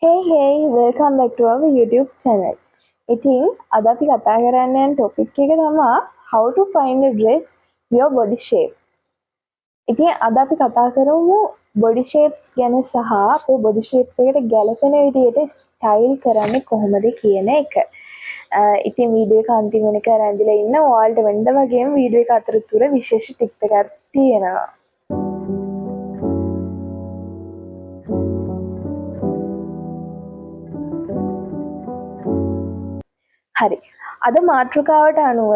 Hey, welcome back to our YouTube channel. ඉතින් අද අපි කතා කරන්න යන topic එක තමයි how to find a dress your body shape. ඉතින් අද අපි කතා කරමු body shapes ගැන සහ අපේ body shape එකට ගැලපෙන විදිහට style කරන්නේ කොහොමද කියන එක. ඉතින් වීඩියෝ එක අන්තිම වෙනකන් රැඳිලා ඉන්න ඔයාලට වෙනද වගේම වීඩියෝ එක අතරතුර විශේෂ ටිප් එකක් තියෙනවා. හරි. අද මාතෘකාවට අනුව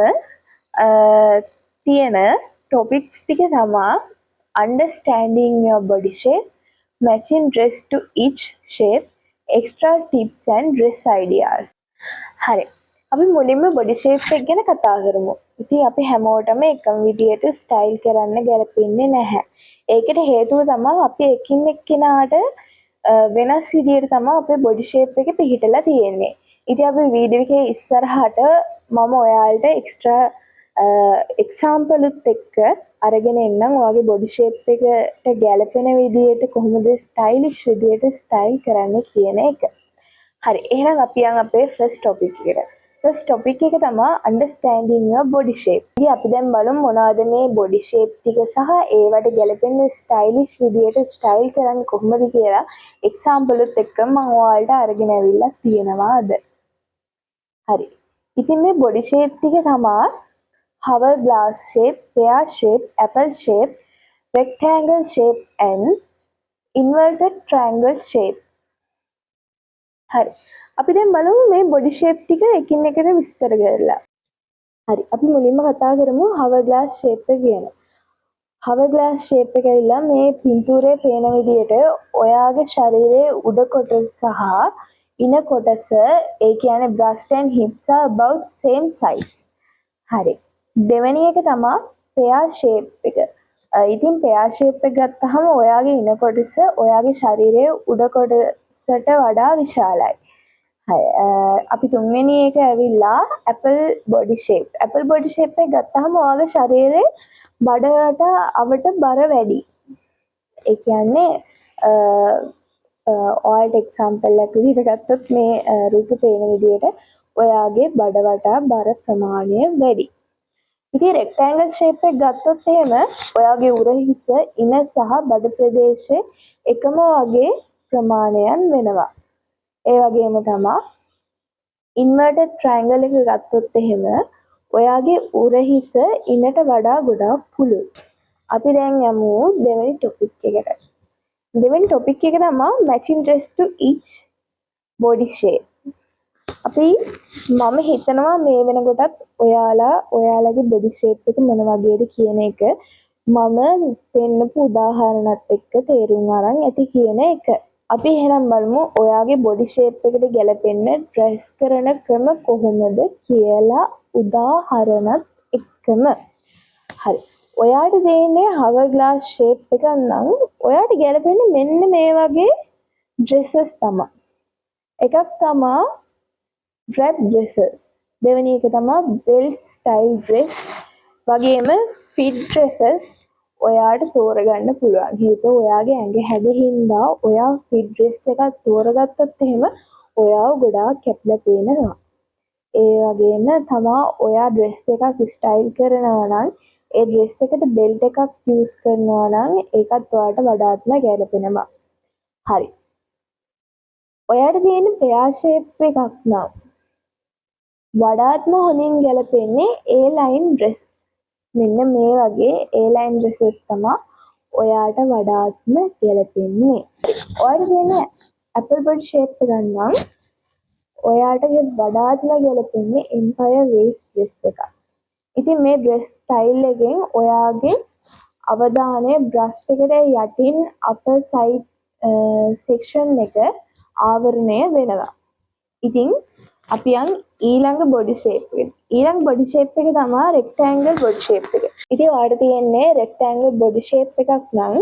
තියෙන topics ටික තමයි understanding your body shape, matching dress to each shape, extra tips and dress ideas. හරි. අපි මුලින්ම body shape එක ගැන කතා කරමු. ඉතින් අපි හැමෝටම එකම විදියට ස්ටයිල් කරන්න ගැලපෙන්නේ නැහැ. ඒකට හේතුව තමයි අපි එකින් එක්කෙනාට වෙනස් විදියට තමයි අපේ body shape එක පිහිටලා තියෙන්නේ. ඉතින් අපි වීඩියෝ එකේ ඉස්සරහට මම ඔයාලට එක්ස්ට්‍රා එක්සැම්පල්ුත් එක්ක අරගෙන එන්නම් ඔයාගේ බොඩි ෂේප් එකට ගැලපෙන විදියට කොහොමද ස්ටයිලිෂ් විදියට ස්ටයිල් කරන්න කියන එක. හරි. එහෙනම් අපි යන් අපේ ෆස්ට් ටොපික් එකට. ෆස්ට් ටොපික් එක තමයි understanding your body shape. ඉතින් අපි දැන් බලමු මොනවද මේ බොඩි ෂේප් ටික සහ ඒවට ගැලපෙන ස්ටයිලිෂ් විදියට ස්ටයිල් කරන්න කොහොමද කියලා එක්සැම්පල්ුත් එක්ක මම ඔයාලට අරගෙන ඇවිල්ලා තියෙනවා අද. හරි. ඉතින් මේ බොඩි ෂේප් ටික තමයි hourglass shape, pear shape, apple shape, rectangle shape and inverted triangle shape. හරි. අපි දැන් බලමු මේ බොඩි ෂේප් ටික එකින් එකට විස්තර කරලා. හරි. අපි මුලින්ම කතා කරමු hourglass shape එක ගැන. hourglass shape එක ඇවිල්ලා මේ පින්තූරේ පේන විදිහට ඔයාගේ ශරීරයේ උඩ කොටස සහ ඉන කොටස ඒ කියන්නේ breast and hips are about same size. හරි. දෙවෙනි එක තමයි pear shape එක. ඉතින් pear shape එක ගත්තාම ඔයාගේ ඉන කොටස ඔයාගේ ශරීරයේ උඩ කොටසට වඩා විශාලයි. හරි. අපි තුන්වෙනි එක ඇවිල්ලා apple body shape. apple body shape එක ගත්තාම ඔයාගේ ශරීරයේ බඩට අවට බර වැඩි. ඒ කියන්නේ ඔයාලට එක්සැම්පල් එකක් විදිහට ගත්තොත් මේ රූප පේන විදිහට ඔයාගේ බඩ වටා බර ප්‍රමාණය වැඩි. ඉතින් රෙක්ටැන්ගල් ෂේප් එක ගත්තොත් එහෙම ඔයාගේ උරහිස ඉන සහ බඩ ප්‍රදේශයේ එකම වගේ ප්‍රමාණයන් වෙනවා. ඒ වගේම තමයි ඉන්වර්ටඩ් ට්‍රයැන්ගල් එක ගත්තොත් එහෙම ඔයාගේ උරහිස ඉනට වඩා ගොඩාක් පුළුල්. අපි දැන් යමු දෙවෙනි ටොපික් එකට. දෙවෙනි ටොපික් එක තමයි matching dress to each body shape. අපි මම හිතනවා මේ වෙනකොටත් ඔයාලගේ බොඩි ෂේප් එක මොන වගේද කියන එක මම පෙන්නපු උදාහරණත් එක්ක තේරුම් අරන් ඇති කියන එක. අපි එහෙනම් බලමු ඔයාගේ බොඩි ෂේප් එකට ගැලපෙන්න ඩ්‍රෙස් කරන ක්‍රම කොහොමද කියලා උදාහරණත් එක්කම. හරි. ඔයාට දෙන්නේ hourglass shape එකක් නම් ඔයාට ගැලපෙන්නේ මෙන්න මේ වගේ dresses තමයි. එකක් තමයි wrap dresses. දෙවෙනි එක තමයි belt style dress. වගේම fit dresses ඔයාට තෝරගන්න පුළුවන්. හේතුව ඔයාගේ ඇඟ හැදෙහින්දා ඔයා fit dress එකක් තෝරගත්තොත් එහෙම ඔයාව ගොඩාක් කැපිලා පේනවා. ඒ වගේම තමයි ඔයා dress එකක් style කරනවා නම් ඒ dress එකට belt එකක් use කරනවා නම් ඒකත් ඔයාට වඩාත්ම ගැලපෙනවා. හරි. ඔයාට තියෙන pear shape එකක් නම් වඩාත්ම හොඳින් ගැලපෙන්නේ A-line dress. මෙන්න මේ වගේ A-line dresses තමයි ඔයාට වඩාත්ම ගැලපෙන්නේ. ඔයාට තියෙන apple body shape එක නම් ඔයාට වඩාත්ම ගැලපෙන්නේ empire waist dress එකක්. ඉතින් මේ dress style එකෙන් ඔයාගේ අවධානය breast එකට යටින් upper side section එක ආවරණය වෙනවා. ඉතින් අපි යන් ඊළඟ body shape එකට. ඊළඟ body shape එක තමයි rectangle body shape එක. ඉතින් ඔයාලට තියෙන්නේ rectangle body shape එකක් නම්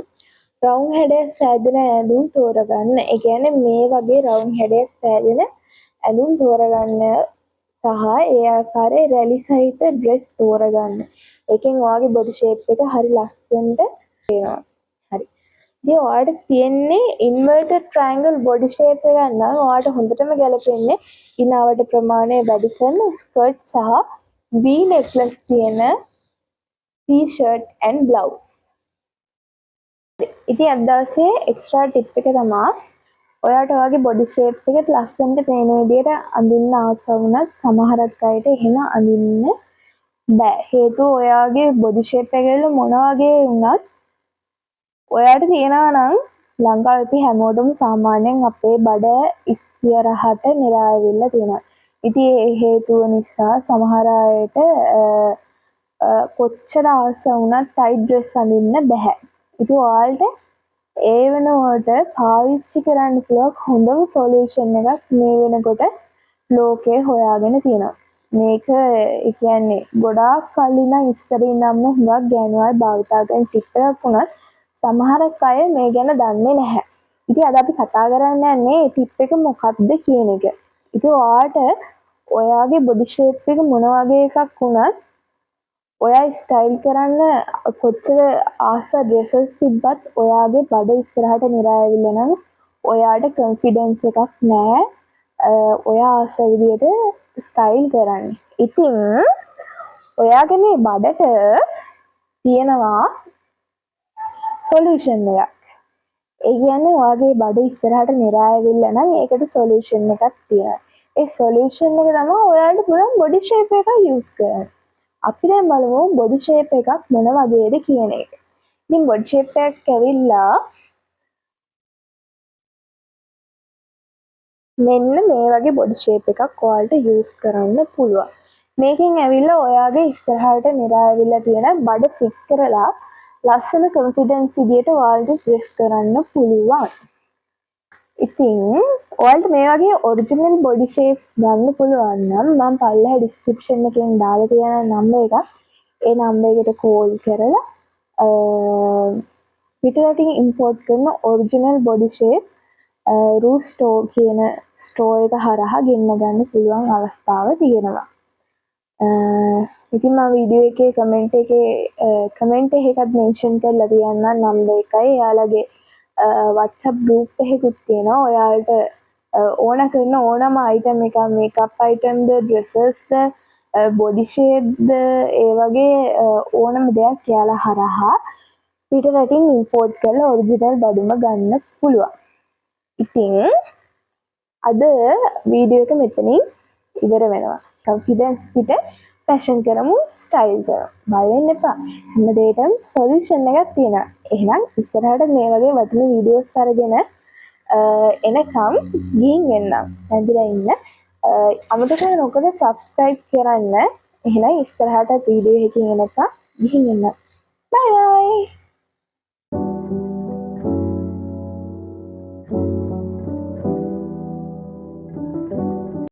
round හැඩයක් සෑදෙන ඇඳුම් තෝරගන්න. ඒ කියන්නේ මේ වගේ round හැඩයක් සෑදෙන ඇඳුම් තෝරගන්න සහ ඒ ආකාරයේ රැලි සහිත dress තෝරගන්න. ඒකෙන් ඔයාගේ body shape එක හරි ලස්සනට පේනවා. හරි. ඉතින් ඔයාලට තියෙන්නේ inverted triangle body shape එක ගන්න ඔයාලට හොඳටම ගැලපෙන්නේ ඉනාවට ප්‍රමාණය වැඩි කරන ස්කර්ට් සහ V necklace තියෙන t-shirt and blouse. ඉතින් අද දවසේ එක්ස්ට්‍රා ටිප් එක තමයි ඔයාලට ඔයාගේ බොඩි ෂේප් එකට ලස්සනට පේන විදිහට අඳින්න ආස වුණත් සමහරක් අයට එහෙම අඳින්න බෑ. හේතුව ඔයාගේ බොඩි ෂේප් එක මොන වගේ වුණත් ඔයාට තියෙනවා නම් ලංකාවේ අපි හැමෝටම සාමාන්‍යයෙන් අපේ බඩ ඉස්තිරහට නිරාවිල්ලා තියෙනවා. ඉතින් ඒ හේතුව නිසා සමහර අයට කොච්චර ආස වුණත් ටයිට් ඩ්‍රෙස් අඳින්න බෑ. ඉතින් ඔයාලට ඒ වෙනුවට පාවිච්චි කරන්න පුළුවන් හොඳම සොලියුෂන් එකක් මේ වෙනකොට ලෝකේ හොයාගෙන තියෙනවා. මේක ඒ කියන්නේ ගොඩාක් කලින් නම් ඉස්සරින් ඉඳන්ම හුඟක් ගෑනු අය භාවිතා කරන ටිප් එකක් වුණත් සමහරක් අය මේ ගැන දන්නේ නැහැ. ඉතින් අද අපි කතා කරන්න යන්නේ මේ ටිප් එක මොකක්ද කියන එක. ඉතින් ඔයාට ඔයාගේ බොඩි ෂේප් එක මොන වගේ එකක් වුණත් ඔයා ස්ටයිල් කරන්න කොච්චර ආස ඩ්‍රෙසස් තිබ්බත් ඔයාගේ බඩ ඉස්සරහට නිරාවිල්ලා නම් ඔයාට කොන්ෆිඩන්ස් එකක් නැහැ. ඔයා ආස විදියට ස්ටයිල් කරන්න. ඉතින් ඔයාගේ මේ බඩට තියෙනවා සොලියුෂන් එකක්. ඒ කියන්නේ ඔයාගේ බඩ ඉස්සරහට නිරාවිල්ලා නම් ඒකට සොලියුෂන් එකක් තියෙනවා. ඒ සොලියුෂන් එක තමයි ඔයාලට පුළුවන් බොඩි ෂේප් එක යූස් කරන්න. අපි දැන් බලමු බොඩි ෂේප් එකක් මොන වගේද කියන එක. ඉතින් බොඩි ෂේප් එකක් ඇවිල්ලා මෙන්න මේ වගේ බොඩි ෂේප් එකක් ඔයාලට යූස් කරන්න පුළුවන්. මේකෙන් ඇවිල්ලා ඔයාගේ ඉස්සරහට නිරාවිල්ලා තියෙන බඩ ෆිட் කරලා ලස්සන කොන්ෆිඩන්ස් විදියට ඔයාලට ඩ්‍රෙස් කරන්න පුළුවන්. ඉතින් ඔයාලට මේ වගේ ඔරිජිනල් බොඩි ෂේප්ස් ගන්න පුළුවන් නම් මම පල්ලෙහා ඩිස්ක්‍රිප්ෂන් එකෙන් දාලා තියෙන නම්බර් එකක්. ඒ නම්බර් එකට කෝල් කරලා පිටරටින් ඉම්පෝර්ට් කරන ඔරිජිනල් බොඩි ෂේප් රූ ස්ටෝර් කියන ස්ටෝර් එක හරහා ගෙන්න ගන්න පුළුවන් අවස්ථාව තියෙනවා. ඉතින් මම වීඩියෝ එකේ කමෙන්ට් එකකට මෙන්ෂන් කරලා තියන්නම් නම්බර් එකයි. එයාලගේ WhatsApp group එකකුත් තියෙනවා. ඔයාලට ඕන කරන ඕනම අයිටම් එකක් මේකප් අයිටම්ද ඩ්‍රෙසස්ද බොඩි ෂේප්ද ඒ වගේ ඕනම දෙයක් එයාලා හරහා පිටරටින් ඉම්පෝර්ට් කරලා ඔරිජිනල් බඩුම ගන්න පුළුවන්. ඉතින් අද වීඩියෝ එක මෙතනින් ඉවර වෙනවා. කොන්ෆිඩන්ස් පිට ෆැෂන් කරමු ස්ටයිල් කරමු. බය වෙන්න එපා. හැම දෙයකටම සොලියුෂන් එකක් තියෙනවා. එහෙනම් ඉස්සරහට මේ වගේ වටින වීඩියෝස් අරගෙන එනකම් ගිහින් එන්නම්. නැදිලා ඉන්න. අමතක නොකර subscribe කරන්න. එහෙනම් ඉස්සරහට වීඩියෝ එකකින් එනකම් ගිහින් එන්න. බයි බයි.